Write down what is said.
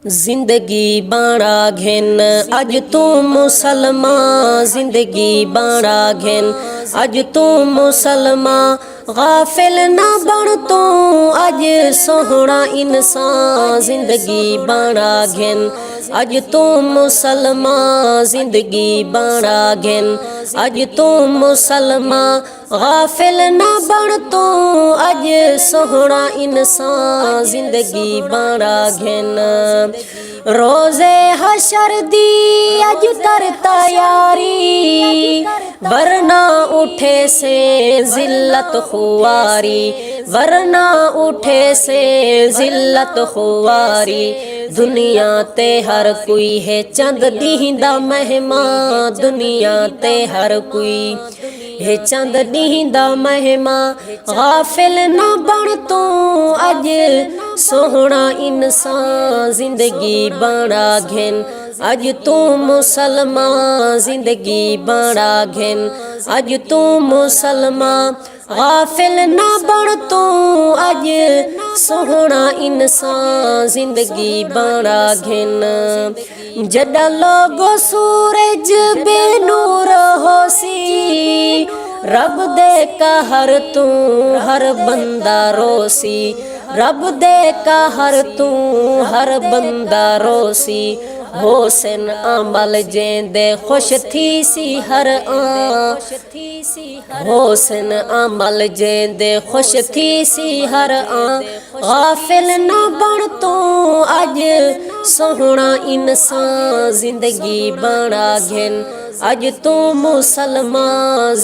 जिंदगी बाड़ा घेन अज तू मुसलमान, जिंदगी बाड़ा घेन अज तू मुसलमान। गाफिल ना बन तू अज सोहना इंसान, जिंदगी बाड़ा घेन अज तू मुसलमान, जिंदगी बाड़ा घेन अज तू मुसलमान। गाफिल ना बन तू अज सोहना इंसान, जिंदगी बाड़ा घेन। रोजे हशर दी अज कर तैयारी, वरना उठे से जिल्लत खुआरी, वरना उठे से जिल्लत खुआरी। दुनिया ते हर कोई है चंद दींदा मेहमान, दुनिया ते हर कोई है चंद दींदा मेहमान। गाफिल ना बन तू अज सोहना इंसान, जिंदगी बाड़ा घेन अज तू मुसलमान, जिंदगी बाड़ा घेन अज तू मुसलमान। गाफिल ना बन तू अज सोहना इंसान, जिंदगी बाड़ा घेन। जड़ा लोगो सूरज बेनूर होसी, रब दे कहर तू हर बंदा रोसी, रब दे कहर तू हर बंदा रोसी। होसन अमल जेंदे खुश थी सी हर आं, होसन अमल जेंदे खुश थी सी हर आं। गाफिल ना बन तू अज सोहना इंसान, जिंदगी बाड़ा घेन अज तू मुसलमान।